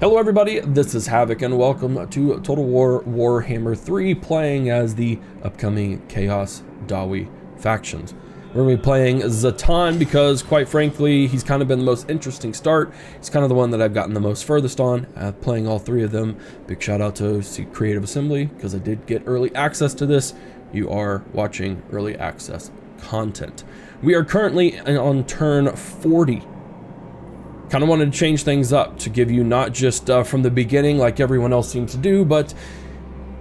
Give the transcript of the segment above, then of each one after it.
Hello everybody, this is Havoc and welcome to Total War Warhammer 3, playing as the upcoming Chaos DAWI factions. We're going to be playing Zhatan because, quite frankly, he's kind of been the most interesting start. He's kind of the one that I've gotten the most furthest on, playing all three of them. Big shout out to Creative Assembly because I did get early access to this. You are watching early access content. We are currently on turn 40. Kind of wanted to change things up to give you not just from the beginning like everyone else seems to do, but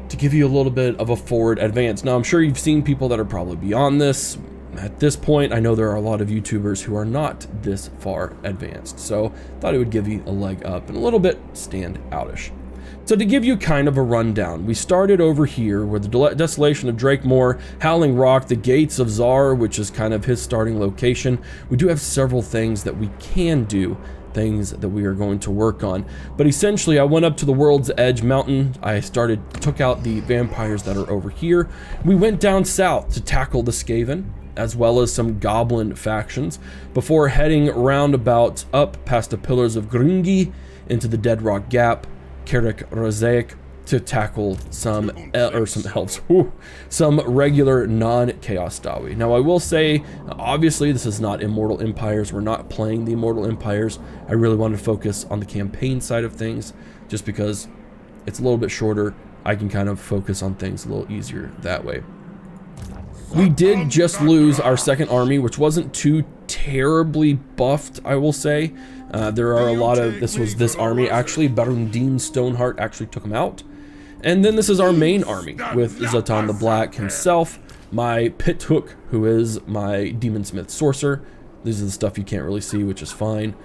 to give you a little bit of a forward advance. Now, I'm sure you've seen people that are probably beyond this. At this point, I know there are a lot of YouTubers who are not this far advanced, so thought it would give you a leg up and a little bit stand outish. So to give you kind of a rundown, we started over here with the Desolation of Drakemore, Howling Rock, the Gates of Zar, which is kind of his starting location. We do have several things that we can do, things that we are going to work on. But essentially, I went up to the World's Edge Mountain. I took out the vampires that are over here. We went down south to tackle the Skaven, as well as some goblin factions, before heading roundabout up past the Pillars of Grungi into the Dead Rock Gap, Kerik Rozaic, to tackle some elves, some regular non-Chaos DAWI. Now I will say, obviously this is not Immortal Empires, we're not playing the Immortal Empires. I really want to focus on the campaign side of things, just because it's a little bit shorter. I can kind of focus on things a little easier that way. We did just lose our second army, which wasn't too terribly buffed, I will say. There are a lot of, this army actually, Barundin Stoneheart actually took him out. And then this is our main army with Zhatan the Black himself, my Pit Hook, who is my Demon Smith Sorcerer. These are the stuff you can't really see, which is fine.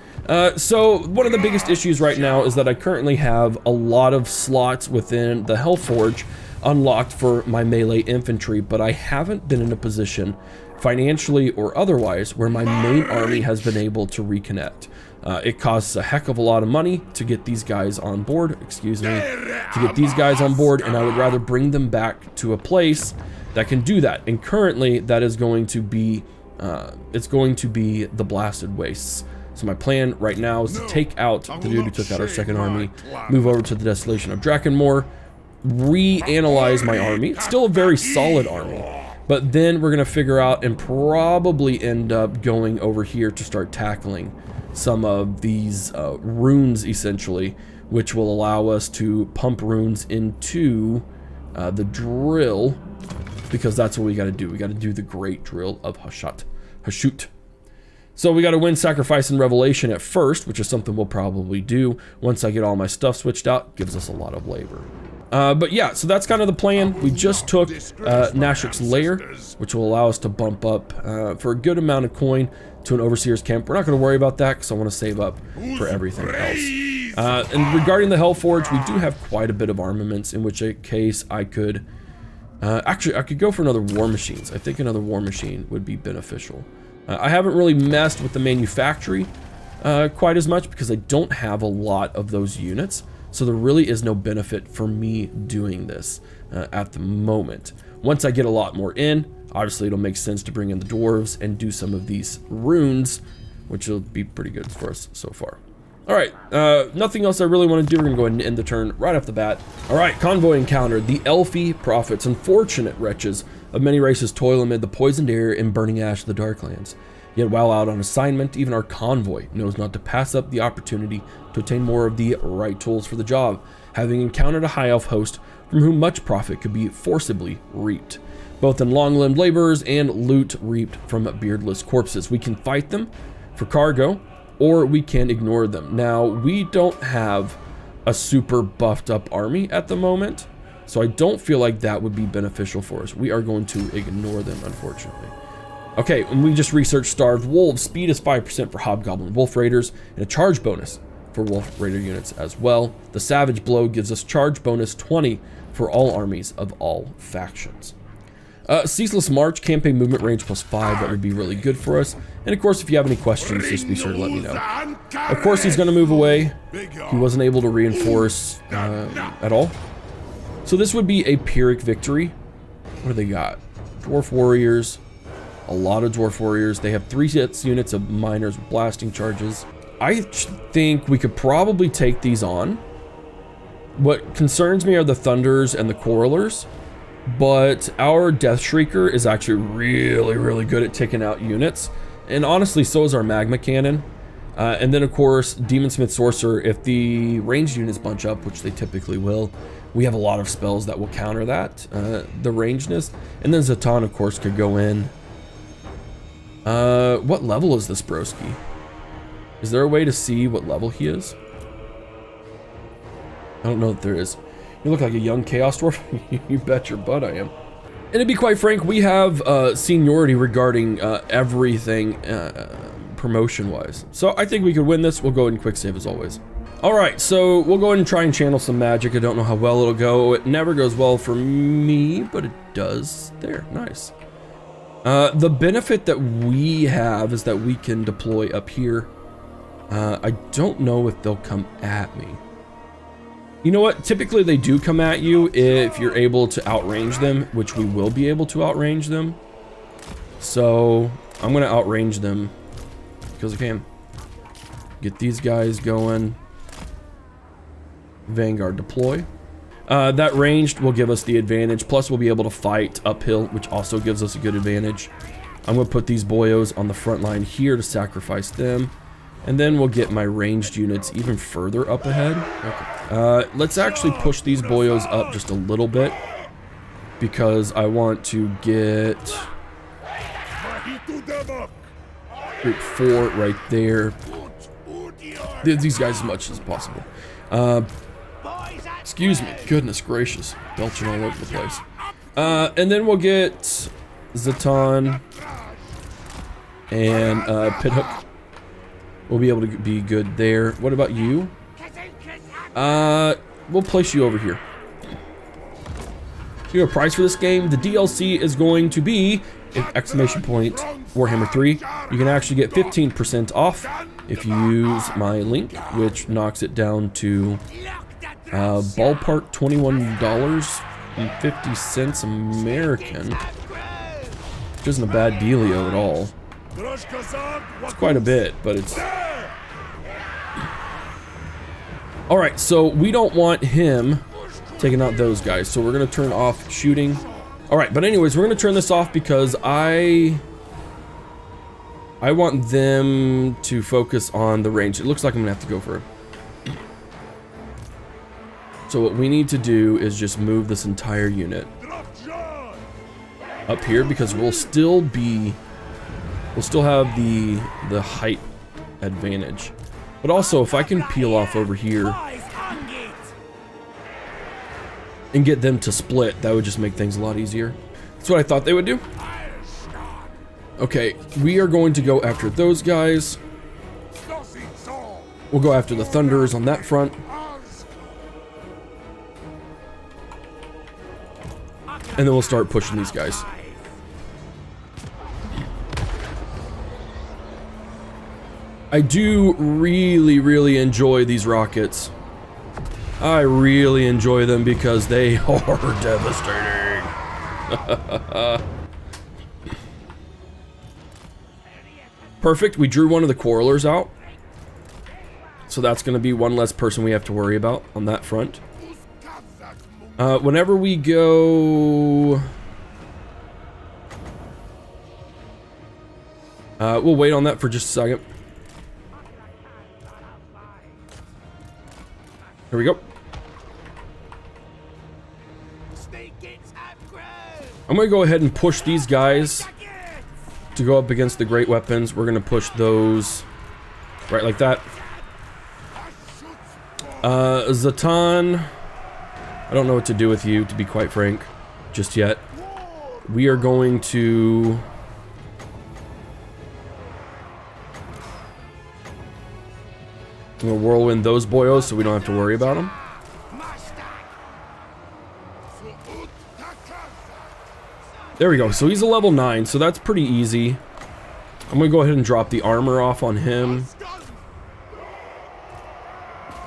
So one of the biggest issues right now is that I currently have a lot of slots within the Hellforge unlocked for my melee infantry, but I haven't been in a position, financially or otherwise, where my main army has been able to reconnect. It costs a heck of a lot of money to get these guys on board, and I would rather bring them back to a place that can do that. And currently, that is going to be, it's going to be the Blasted Wastes. So my plan right now is to take out the dude who took out our second army, move over to the Desolation of Drakemore, reanalyze my army. It's still a very solid army, but then we're gonna figure out and probably end up going over here to start tackling some of these runes, essentially, which will allow us to pump runes into the drill, because that's what we got to do. We got to do the great drill of Hashut. So we got to win Sacrifice and Revelation at first, which is something we'll probably do once I get all my stuff switched out. Gives us a lot of labor. But yeah, so that's kind of the plan. We just took Nashik's Lair, which will allow us to bump up for a good amount of coin to an Overseer's Camp. We're not going to worry about that because I want to save up for everything else. And regarding the Hellforge, we do have quite a bit of armaments, in which case I could... actually, I could go for another War Machines. I think another War Machine would be beneficial. I haven't really messed with the manufactory quite as much because I don't have a lot of those units. So there really is no benefit for me doing this at the moment. Once I get a lot more in, obviously it'll make sense to bring in the dwarves and do some of these runes, which will be pretty good for us so far. All right, nothing else I really want to do. We're gonna go ahead and end the turn right off the bat. All right, convoy encountered. The Elfie prophets, unfortunate wretches of many races, toil amid the poisoned air and burning ash of the Darklands. Yet while out on assignment, even our convoy knows not to pass up the opportunity to obtain more of the right tools for the job, having encountered a high elf host from whom much profit could be forcibly reaped, both in long-limbed laborers and loot reaped from beardless corpses. We can fight them for cargo, or we can ignore them. Now, we don't have a super buffed up army at the moment, so I don't feel like that would be beneficial for us. We are going to ignore them, unfortunately. Okay, and we just researched Starved Wolves. Speed is 5% for Hobgoblin Wolf Raiders, and a charge bonus for Wolf Raider units as well. The Savage Blow gives us charge bonus 20 for all armies of all factions. Ceaseless March, campaign movement range +5, that would be really good for us. And of course, if you have any questions, just be sure to let me know. Of course, he's gonna move away. He wasn't able to reinforce at all. So this would be a Pyrrhic victory. What do they got? Dwarf Warriors. A lot of Dwarf Warriors. They have 3 units of miners with blasting charges. I think we could probably take these on. What concerns me are the Thunders and the Quarrelers, but our Death Shrieker is actually really, really good at taking out units. And honestly, so is our Magma Cannon. And then of course, Demon Smith Sorcerer, if the ranged units bunch up, which they typically will, we have a lot of spells that will counter that, the rangedness. And then Zhatan, of course, could go in. What level is this broski? Is there a way to see what level he is? I don't know if there is. You look like a young Chaos Dwarf. You bet your butt I am. And to be quite frank, we have seniority regarding everything promotion-wise. So I think we could win this. We'll go ahead and quick save as always. All right, so we'll go ahead and try and channel some magic. I don't know how well it'll go. It never goes well for me, but it does. There, nice. The benefit that we have is that we can deploy up here. I don't know if they'll come at me. You know what? Typically they do come at you if you're able to outrange them, which we will be able to outrange them. So I'm gonna outrange them because I can. Get these guys going. Vanguard deploy. That ranged will give us the advantage. Plus we'll be able to fight uphill, which also gives us a good advantage. I'm gonna put these boyos on the front line here to sacrifice them. And then we'll get my ranged units even further up ahead. Okay. Let's actually push these boyos up just a little bit because I want to get group 4 right there. These guys as much as possible. Excuse me, goodness gracious, belching all over the place. And then we'll get Zhatan and Pithook. We'll be able to be good there. What about you? We'll place you over here. So you have a price for this game. The DLC is going to be, exclamation point, Warhammer 3. You can actually get 15% off if you use my link, which knocks it down to ballpark $21.50 American. Which isn't a bad dealio at all. It's quite a bit, but it's... Alright, so we don't want him taking out those guys, so we're going to turn off shooting. Alright, but anyways, we're going to turn this off because I want them to focus on the range. It looks like I'm going to have to go for it. So what we need to do is just move this entire unit up here because we'll still have the height advantage. But also, if I can peel off over here and get them to split, that would just make things a lot easier. That's what I thought they would do. Okay, we are going to go after those guys. We'll go after the Thunderers on that front. And then we'll start pushing these guys. I do really, really enjoy these rockets. I really enjoy them because they are devastating. Perfect, we drew one of the Quarrelers out. So that's going to be one less person we have to worry about on that front. Whenever we go... we'll wait on that for just a second. Here we go. I'm going to go ahead and push these guys to go up against the great weapons. We're going to push those right like that. Zhatan, I don't know what to do with you, to be quite frank, just yet. We are going to... I'm going to whirlwind those boyos so we don't have to worry about them. There we go. So he's a level 9, so that's pretty easy. I'm going to go ahead and drop the armor off on him.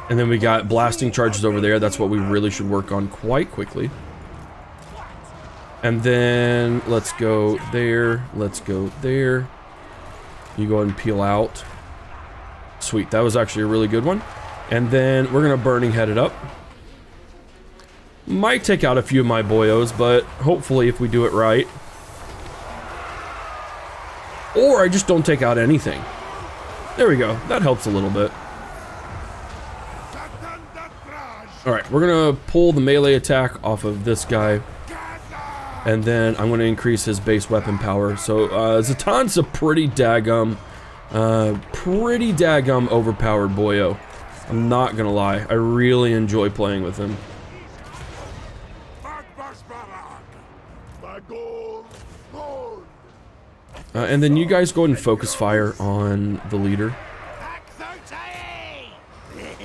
And then we got blasting charges over there. That's what we really should work on quite quickly. And then let's go there. Let's go there. You go ahead and peel out. Sweet, that was actually a really good one. And then we're gonna burning head it up. Might take out a few of my boyos, but hopefully if we do it right. Or I just don't take out anything. There we go. That helps a little bit. Alright, we're gonna pull the melee attack off of this guy. And then I'm gonna increase his base weapon power. So, Zhatan's a pretty daggum overpowered boyo. I'm not gonna lie. I really enjoy playing with him. And then you guys go ahead and focus fire on the leader.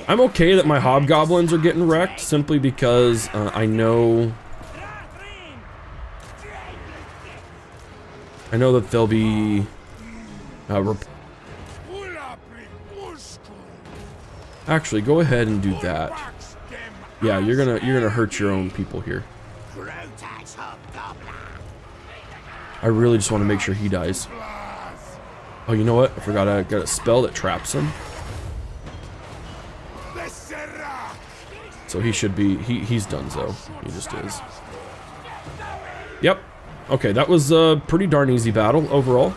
I'm okay that my hobgoblins are getting wrecked simply because I know that they'll be actually go ahead and do that. Yeah, you're gonna hurt your own people here. I really just want to make sure he dies. Oh, you know what? I forgot I got a spell that traps him. So he should be, he's done so. He just is. Yep. Okay, that was a pretty darn easy battle overall.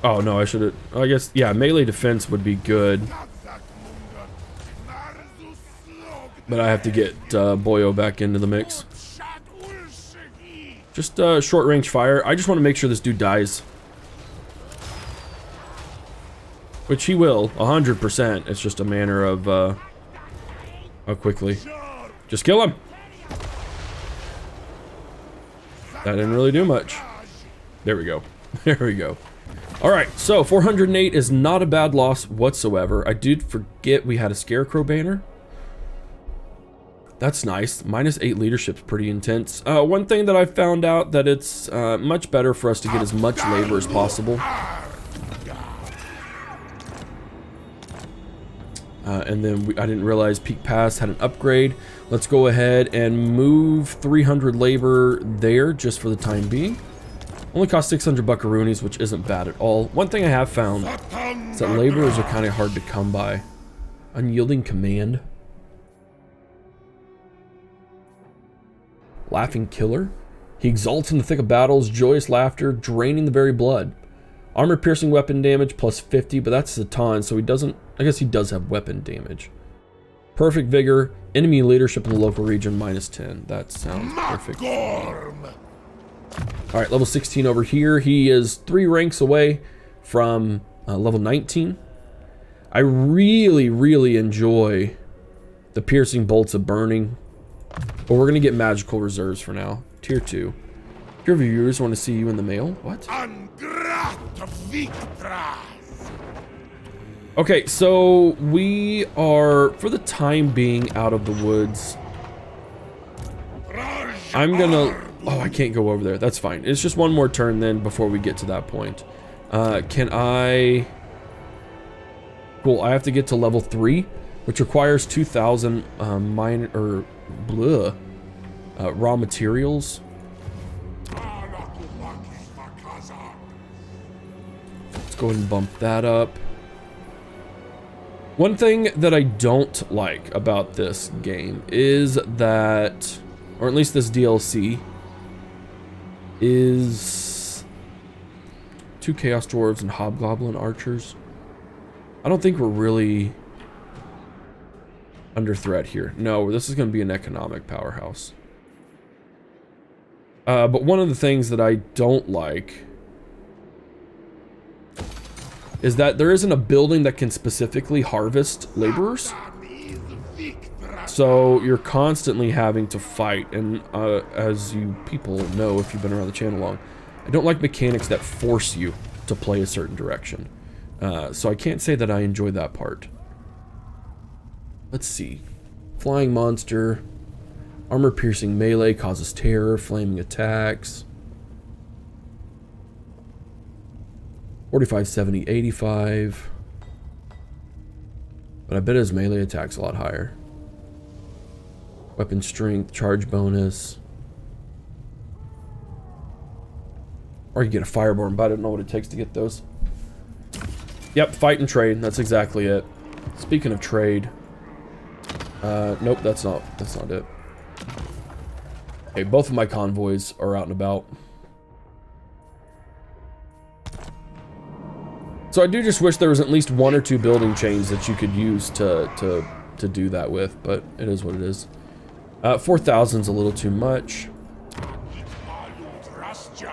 Oh no, I should have, I guess, yeah, melee defense would be good. But I have to get Boyo back into the mix. Just short range fire. I just want to make sure this dude dies. Which he will, 100%. It's just a matter of how quickly. Just kill him. That didn't really do much. There we go. There we go. Alright, so 408 is not a bad loss whatsoever. I did forget we had a scarecrow banner. That's nice. -8 leadership's pretty intense. One thing that I found out that it's much better for us to get as much labor as possible. And then I didn't realize Peak Pass had an upgrade. Let's go ahead and move 300 labor there just for the time being. Only cost 600 buckaroonies, which isn't bad at all. One thing I have found is that laborers are kind of hard to come by. Unyielding command. Laughing Killer. He exalts in the thick of battles, joyous laughter, draining the very blood. Armor piercing weapon damage plus 50, but that's Zhatan, so he doesn't, I guess he does have weapon damage. Perfect vigor, enemy leadership in the local region -10. That sounds perfect. Alright, level 16 over here. He is 3 ranks away from level 19. I really enjoy the piercing bolts of burning. But we're gonna get magical reserves for now. Tier 2. If your viewers want to see you in the mail, what? Okay, so we are, for the time being, out of the woods. I'm gonna, oh, I can't go over there. That's fine. It's just one more turn then before we get to that point. Can I? Cool. I have to get to level 3, which requires 2,000 raw materials. Let's go ahead and bump that up. One thing that I don't like about this game is that, or at least this DLC, is 2 Chaos Dwarfs and Hobgoblin Archers. I don't think we're really under threat here. No, this is going to be an economic powerhouse. But one of the things that I don't like is that there isn't a building that can specifically harvest laborers. So you're constantly having to fight, and as you people know if you've been around the channel long, I don't like mechanics that force you to play a certain direction. So I can't say that I enjoy that part. Let's see. Flying monster. Armor piercing melee causes terror, flaming attacks. 45, 70, 85. But I bet his melee attack's a lot higher. Weapon strength, charge bonus. Or you get a fireborn, but I don't know what it takes to get those. Yep, fight and trade. That's exactly it. Speaking of trade. Nope, that's not it. Hey, both of my convoys are out and about. So I do just wish there was at least 1 or 2 building chains that you could use to do that with, but it is what it is. 4,000's a little too much.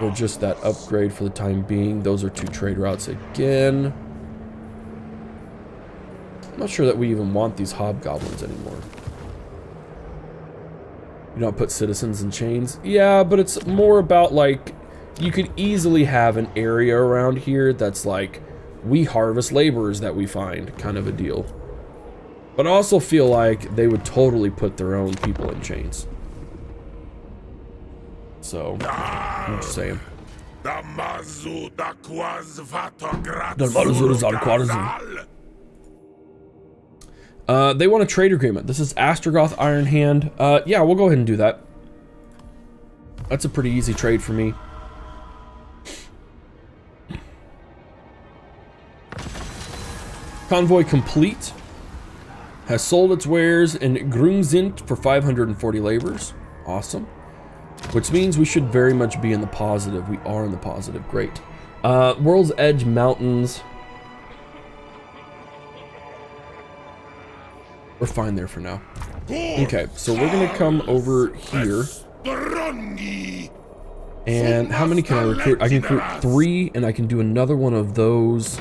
Or just that upgrade for the time being. Those are 2 trade routes again. I'm not sure that we even want these hobgoblins anymore. You don't put citizens in chains? Yeah, but it's more about like, you could easily have an area around here that's like, we harvest laborers that we find, kind of a deal. But I also feel like they would totally put their own people in chains. So, I'm just saying. They want a trade agreement. This is Astrogoth Iron Hand. Yeah, we'll go ahead and do that. That's a pretty easy trade for me. Convoy complete. Has sold its wares in Grungzint for 540 labors. Awesome. Which means we should very much be in the positive. We are in the positive. Great. World's Edge Mountains. We're fine there for now. Okay, so we're gonna come over here. And how many can I recruit? I can recruit 3, and I can do another one of those.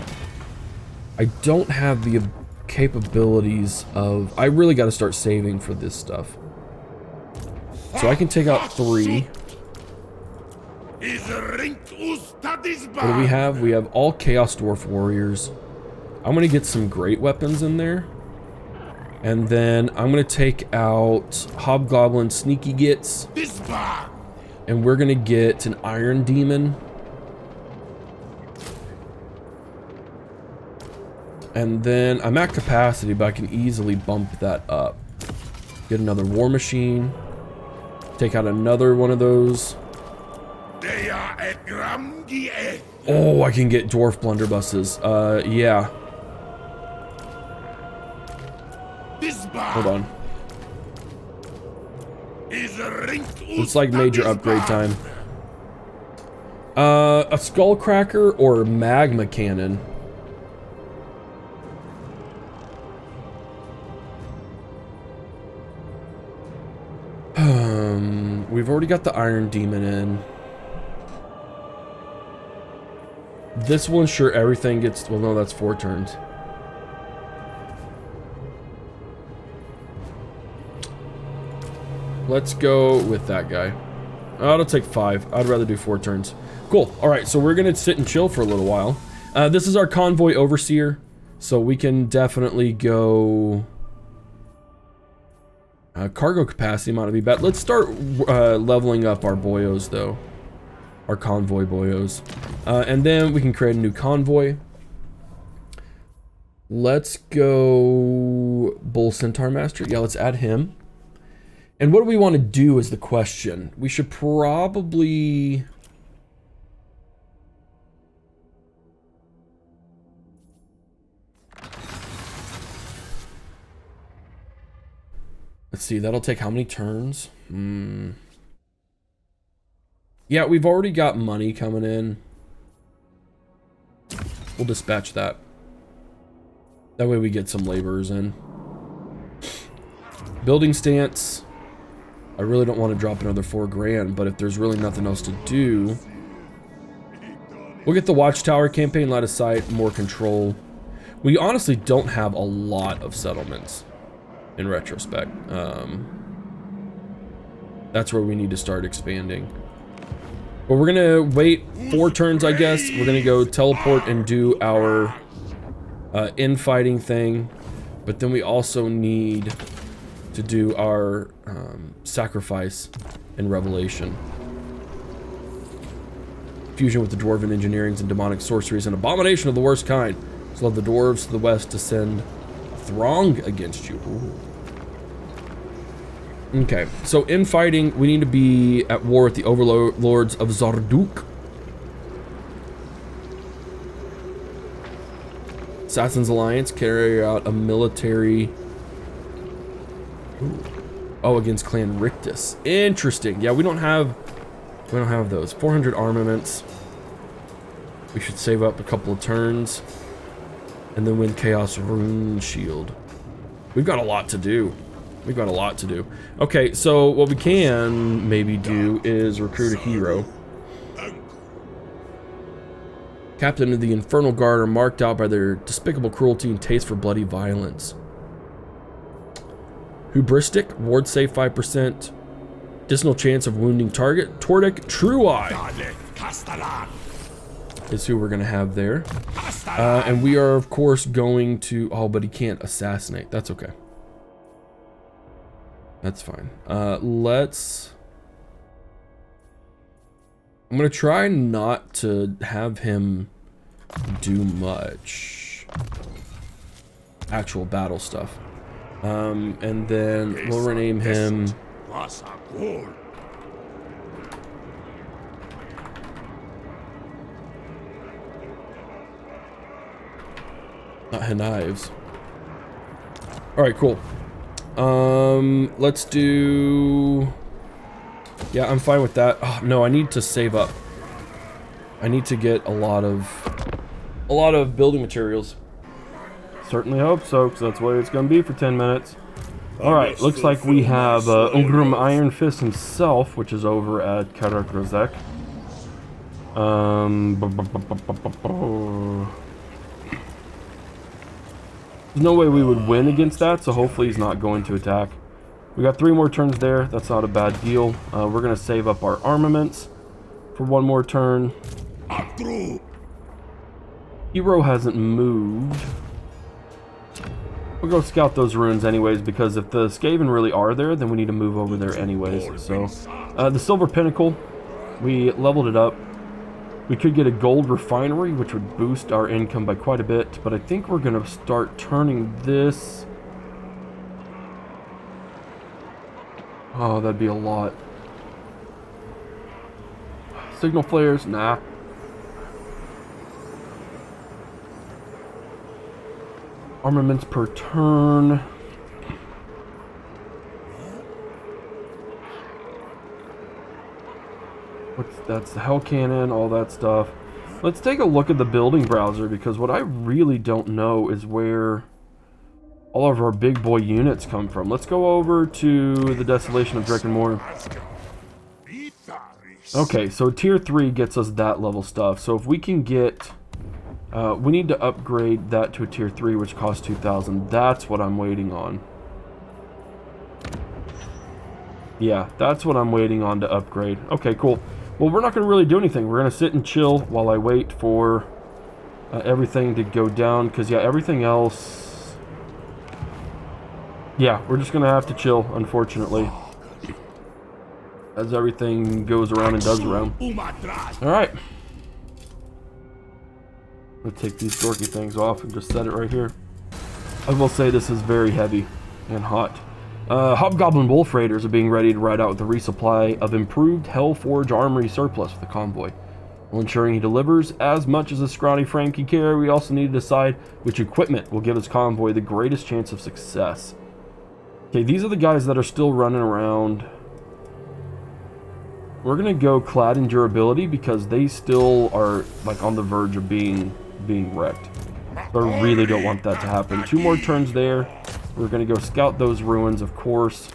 I don't have the capabilities of... I really got to start saving for this stuff. So I can take out 3. What do we have? We have all Chaos Dwarf warriors. I'm going to get some great weapons in there. And then I'm going to take out Hobgoblin Sneaky Gits. And we're going to get an Iron Demon. And then I'm at capacity, but I can easily bump that up. Get another War Machine. Take out another one of those. Oh, I can get Dwarf Blunderbusses. Yeah. Hold on. It's like major upgrade time. A Skullcracker or Magma Cannon? We've already got the Iron Demon in. This one, sure, everything gets... Well, no, that's 4 turns. Let's go with that guy. Oh, it'll take 5. I'd rather do 4 turns. Cool. Alright, so we're going to sit and chill for a little while. This is our Convoy Overseer. So we can definitely go... cargo capacity might be bad. Let's start leveling up our boyos, though. Our convoy boyos. And then we can create a new convoy. Let's go Bull Centaur Master. Yeah, let's add him. And what do we want to do is the question. We should probably... Let's see, that'll take how many turns? Yeah, we've already got money coming in. We'll dispatch that. That way we get some laborers in. Building stance. I really don't want to drop another 4 grand, but if there's really nothing else to do... We'll get the Watchtower campaign, light of sight, more control. We honestly don't have a lot of settlements. In retrospect, that's where we need to start expanding. But we're gonna wait 4 turns, I guess. We're gonna go teleport and do our infighting thing, but then we also need to do our sacrifice and revelation. Fusion with the dwarven engineerings and demonic sorceries, an abomination of the worst kind. So let the dwarves to the west descend throng against you. Ooh. Okay, so in fighting, we need to be at war with the overlords of Zarduk. Assassin's Alliance carry out a military... Ooh. Oh, against Clan Rictus. Interesting. Yeah, we don't have those. 400 armaments. We should save up a couple of turns. And then win Chaos Rune Shield. We've got a lot to do. We've got a lot to do. Okay, so what we can maybe do is recruit a hero. Captain of the Infernal Guard are marked out by their despicable cruelty and taste for bloody violence. Hubristic, ward save 5%. Additional chance of wounding target. Tordic, True Eye is who we're going to have there. And we are, of course, going to... Oh, but he can't assassinate. That's okay. That's fine. Let's... I'm going to try not to have him do much actual battle stuff. And then we'll rename him... Not Hives. Alright, cool. Let's do... Yeah, I'm fine with that. Oh, no, I need to save up. I need to get a lot of building materials. Certainly hope so, because that's what it's going to be for 10 minutes. Alright, looks like we have Ungrim Iron Fist himself, which is over at Karak Rozek. There's no way we would win against that, so hopefully he's not going to attack. We got 3 more turns there. That's not a bad deal. We're going to save up our armaments for 1 more turn. Hero hasn't moved. We'll go scout those ruins anyways, because if the Skaven really are there, then we need to move over there anyways. So, the Silver Pinnacle, we leveled it up. We could get a gold refinery, which would boost our income by quite a bit, but I think we're going to start turning this... Oh, that'd be a lot. Signal flares? Nah. Armaments per turn. That's the Hell Cannon, all that stuff. Let's take a look at the building browser, because what I really don't know is where all of our big boy units come from. Let's go over to the Desolation of Drakkenmore. Okay, so tier 3 gets us that level stuff. So if we can get... we need to upgrade that to a tier 3, which costs 2,000. That's what I'm waiting on. Yeah, that's what I'm waiting on to upgrade. Okay, cool. Well, we're not going to really do anything. We're going to sit and chill while I wait for everything to go down. Because, yeah, everything else... Yeah, we're just going to have to chill, unfortunately. As everything goes around and does around. Alright. I'll take these dorky things off and just set it right here. I will say this is very heavy and hot. Hobgoblin Wolf Raiders are being ready to ride out with a resupply of improved Hellforge Armory surplus for the convoy. While ensuring he delivers as much as a scrawny frame can carry, we also need to decide which equipment will give his convoy the greatest chance of success. Okay, these are the guys that are still running around. We're going to go clad in durability because they still are like on the verge of being wrecked. So I really don't want that to happen. 2 more turns there. We're going to go scout those ruins, of course.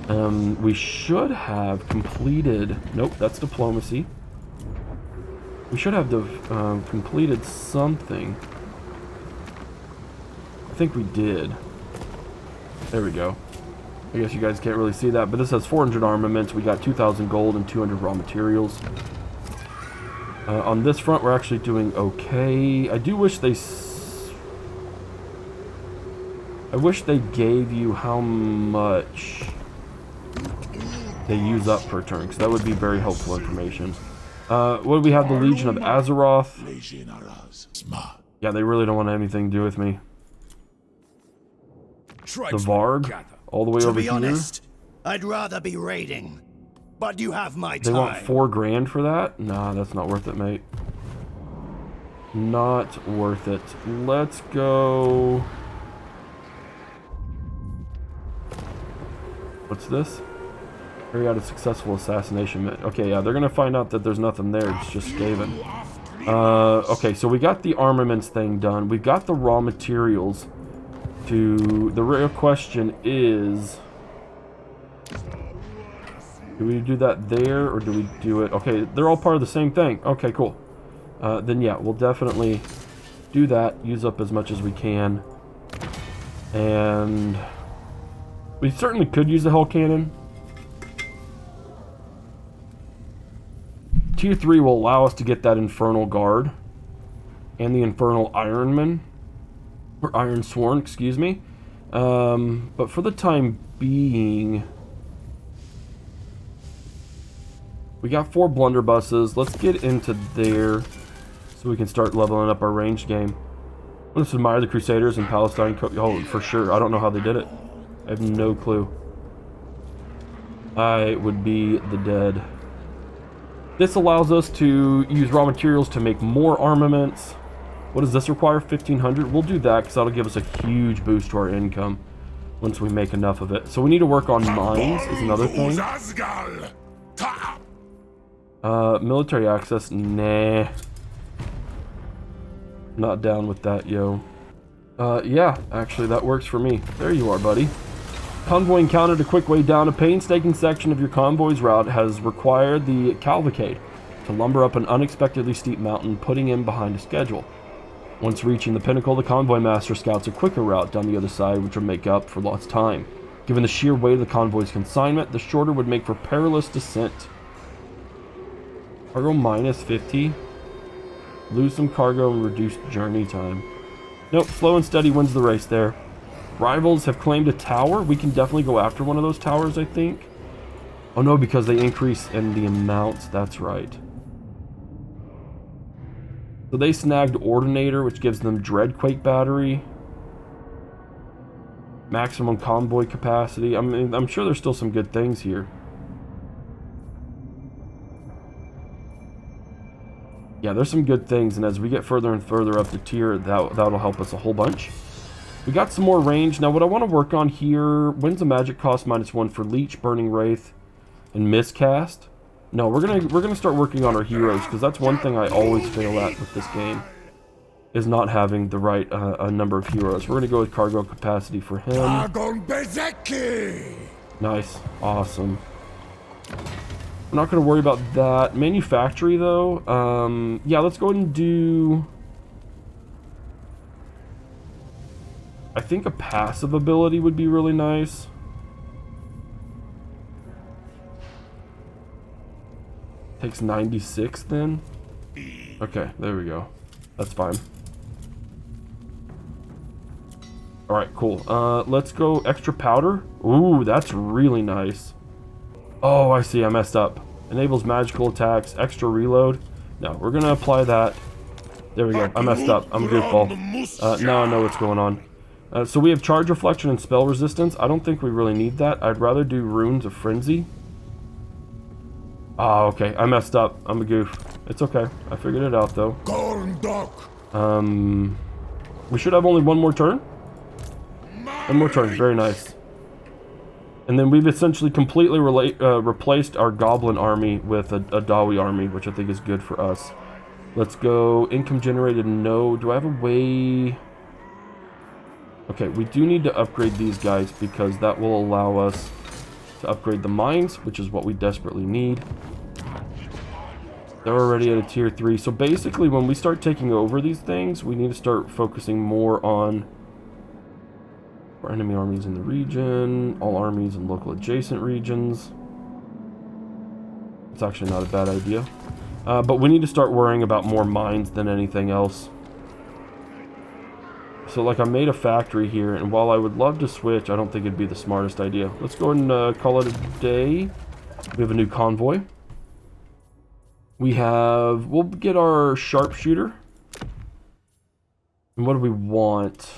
We should have completed... Nope, that's diplomacy. We should have completed something. I think we did. There we go. I guess you guys can't really see that, but this has 400 armaments. We got 2,000 gold and 200 raw materials. On this front, we're actually doing okay. I do wish they... I wish they gave you how much they use up per turn, because that would be very helpful information. What do we have? The Legion of Azeroth. Yeah, they really don't want anything to do with me. The Varg, all the way over here. Honest, I'd rather be raiding, but you have my time. They want 4 grand for that? Nah, that's not worth it, mate. Not worth it. Let's go... What's this? Carry out a successful assassination. Okay, yeah, they're gonna find out that there's nothing there. It's just Skaven. Okay, so we got the armaments thing done. We've got the raw materials. The real question is, do we do that there, or do we do it? Okay, they're all part of the same thing. Okay, cool. Then yeah, we'll definitely do that. Use up as much as we can. And we certainly could use the Hell Cannon. Tier 3 will allow us to get that Infernal Guard and the Infernal Ironman, or Iron Sworn, excuse me. But for the time being, we got 4 blunderbusses. Let's get into there so we can start leveling up our ranged game. Let's admire the Crusaders in Palestine. Oh, for sure. I don't know how they did it. I have no clue. I would be the dead. This allows us to use raw materials to make more armaments. What does this require? 1,500? We'll do that because that'll give us a huge boost to our income once we make enough of it. So we need to work on mines is another thing. Military access? Nah. Not down with that, yo. Yeah, actually that works for me. There you are, buddy. Convoy encountered a quick way down. A painstaking section of your convoy's route has required the cavalcade to lumber up an unexpectedly steep mountain, putting in behind a schedule. Once reaching the pinnacle, the convoy master scouts a quicker route down the other side, which will make up for lost time. Given the sheer weight of the convoy's consignment, the shorter would make for perilous descent. Cargo minus 50. Lose some cargo and reduce journey time. Nope, slow and steady wins the race there. Rivals have claimed a tower. We can definitely go after one of those towers, I think. Oh no, because they increase in the amounts. That's right. So they snagged Ordinator, which gives them Dreadquake battery. Maximum convoy capacity. I mean, I'm sure there's still some good things here. Yeah, there's some good things, and as we get further and further up the tier, that'll help us a whole bunch. We got some more range. Now, what I want to work on here, wins of magic cost -1 for Leech, Burning Wraith, and Miscast. No, we're gonna start working on our heroes, because that's one thing I always fail at with this game, is not having the right number of heroes. We're gonna go with cargo capacity for him. Nice, awesome. I'm not gonna worry about that. Manufactory though, yeah, let's go ahead and do. I think a passive ability would be really nice. Takes 96 then. Okay, there we go. That's fine. Alright, cool. Let's go extra powder. Ooh, that's really nice. Oh, I see, I messed up. Enables magical attacks, extra reload. No, we're gonna apply that. There we go. I messed up. I'm a goofball. Now I know what's going on. So we have charge reflection and spell resistance. I don't think we really need that. I'd rather do runes of frenzy. Ah, okay. I messed up. I'm a goof. It's okay. I figured it out though. We should have only one more turn. One more turn. Very nice. And then we've essentially completely replaced our goblin army with a DAWI army, which I think is good for us. Let's go income generated. No. Do I have a way? Okay, we do need to upgrade these guys because that will allow us to upgrade the mines, which is what we desperately need. They're already at a tier 3. So basically when we start taking over these things, we need to start focusing more on our enemy armies in the region, all armies in local adjacent regions. It's actually not a bad idea. But we need to start worrying about more mines than anything else. So like I made a factory here, and while I would love to switch, I don't think it'd be the smartest idea. Let's go ahead and call it a day. We have a new convoy. We'll get our sharpshooter. And what do we want?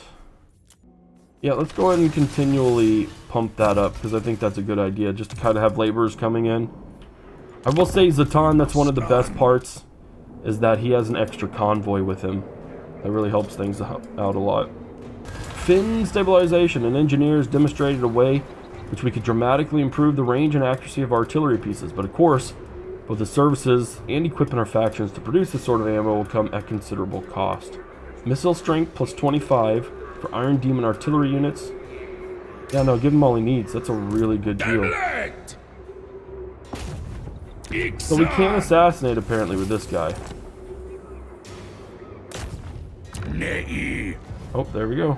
Yeah, let's go ahead and continually pump that up, because I think that's a good idea, just to kind of have laborers coming in. I will say Zhatan, that's one of the best parts, is that he has an extra convoy with him. That really helps things out a lot. Fin stabilization. An engineer has demonstrated a way which we could dramatically improve the range and accuracy of artillery pieces. But of course, both the services and equipment our factions to produce this sort of ammo will come at considerable cost. Missile strength plus 25 for Iron Demon artillery units. Yeah, no, give him all he needs. That's a really good deal. So we can't assassinate apparently with this guy. Oh, there we go.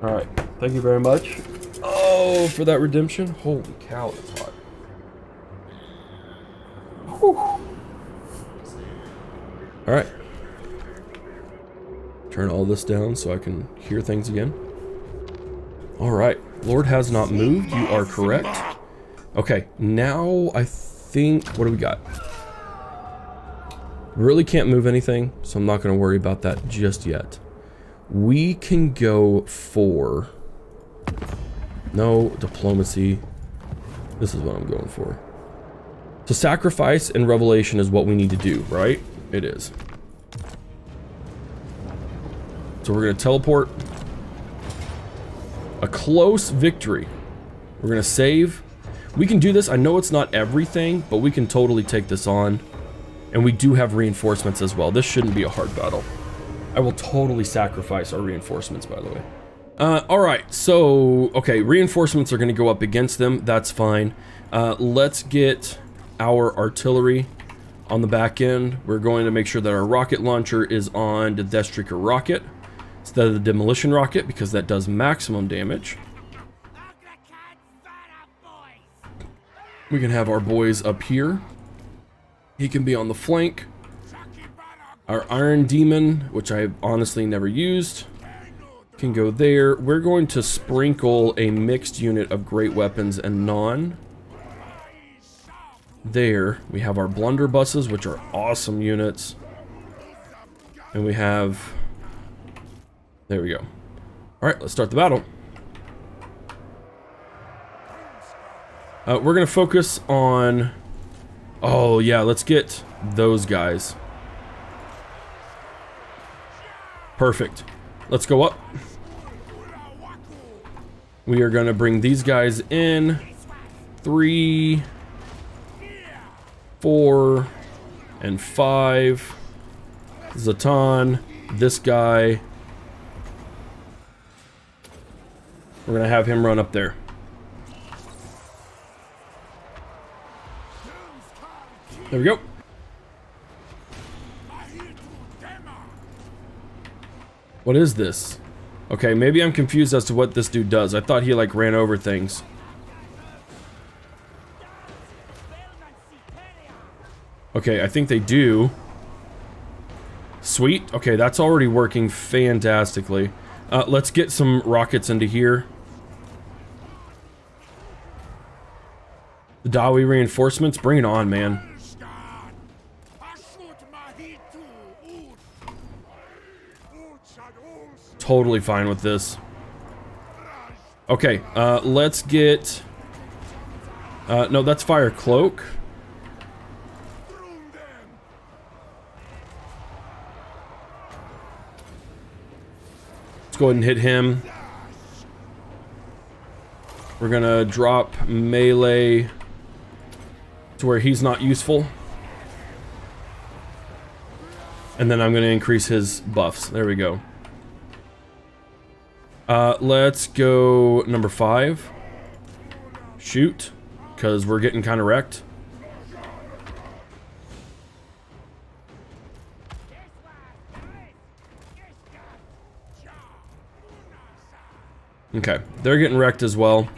Alright, thank you very much. Oh, for that redemption. Holy cow, that's hot. Alright. Turn all this down so I can hear things again. Alright, Lord has not moved, you are correct. Okay, now I think, what do we got? Really can't move anything, so I'm not going to worry about that just yet. We can go for... No, diplomacy. This is what I'm going for. So sacrifice and revelation is what we need to do, right? It is. So we're going to teleport. A close victory. We're going to save. We can do this. I know it's not everything, but we can totally take this on. And we do have reinforcements as well. This shouldn't be a hard battle. I will totally sacrifice our reinforcements, by the way. Alright, so, okay, reinforcements are going to go up against them. That's fine. Let's get our artillery on the back end. We're going to make sure that our rocket launcher is on the Death Streaker rocket instead of the demolition rocket, because that does maximum damage. We can have our boys up here. He can be on the flank. Our Iron Demon, which I honestly never used, can go there. We're going to sprinkle a mixed unit of great weapons and non. There, we have our blunderbusses, which are awesome units. And we have... There we go. Alright, let's start the battle. We're going to focus on... Oh, yeah, let's get those guys. Perfect. Let's go up. We are going to bring these guys in. 3, 4, and 5. Zhatan, this guy. We're going to have him run up there. There we go. What is this? Okay, maybe I'm confused as to what this dude does. I thought he like ran over things. Okay, I think they do. Sweet. Okay, that's already working fantastically. Let's get some rockets into here. The DAWI reinforcements, bring it on, man. Totally fine with this. Okay, let's get... no, that's Fire Cloak. Let's go ahead and hit him. We're gonna drop melee to where he's not useful. And then I'm gonna increase his buffs. There we go. Let's go number 5. Shoot, because we're getting kind of wrecked. Okay, they're getting wrecked as well.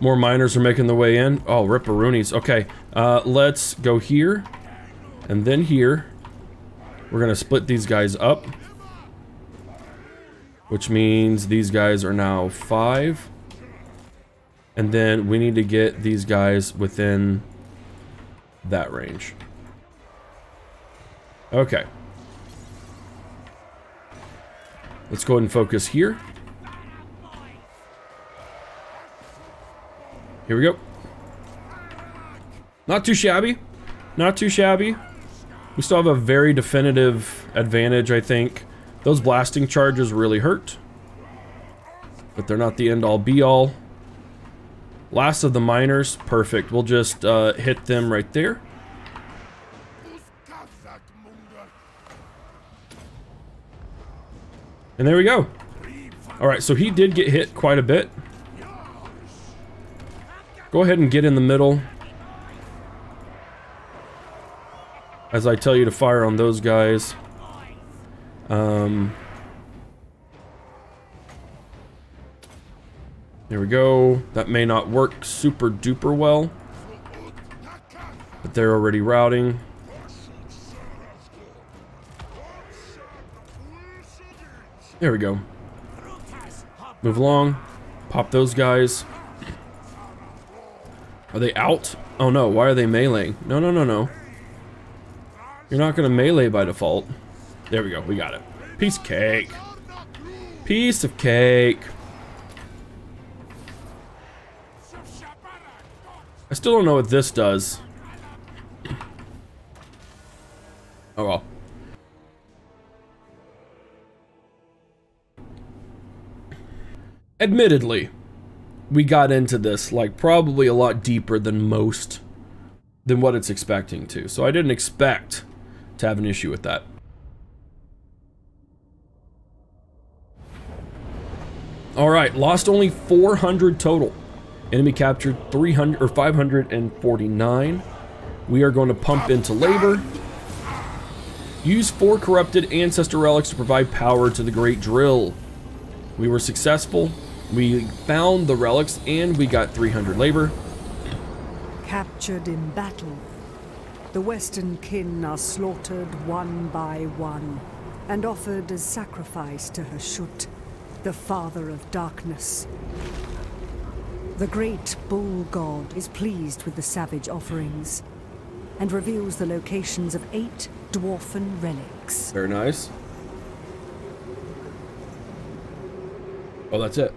More miners are making their way in. Oh, ripperoonies. Okay, let's go here, and then here. We're gonna split these guys up, which means these guys are now 5. And then we need to get these guys within that range. Okay. Let's go ahead and focus here. Here we go. Not too shabby. Not too shabby. We still have a very definitive advantage, I think, Those blasting charges really hurt, but they're not the end-all be-all. Last of the miners, perfect. We'll just hit them right there. And there we go. Alright, so he did get hit quite a bit. Go ahead and get in the middle, as I tell you to fire on those guys. There we go. That may not work super duper well, but they're already routing. There we go. Move along. Pop those guys. Are they out? Oh no, why are they meleeing? No, no, no, no. You're not gonna melee by default. There we go, we got it. Piece of cake. Piece of cake. I still don't know what this does. Oh well. Admittedly, we got into this like probably a lot deeper than what it's expecting to. So I didn't expect to have an issue with that. All right, lost only 400 total. Enemy captured 300 or 549. We are going to pump into labor. Use 4 corrupted ancestor relics to provide power to the great drill. We were successful. We found the relics and we got 300 labor. Captured in battle, the Western kin are slaughtered one by one and offered as sacrifice to Hashut, the father of darkness. The great bull god is pleased with the savage offerings and reveals the locations of 8 dwarfen relics. Very nice. Oh, that's it.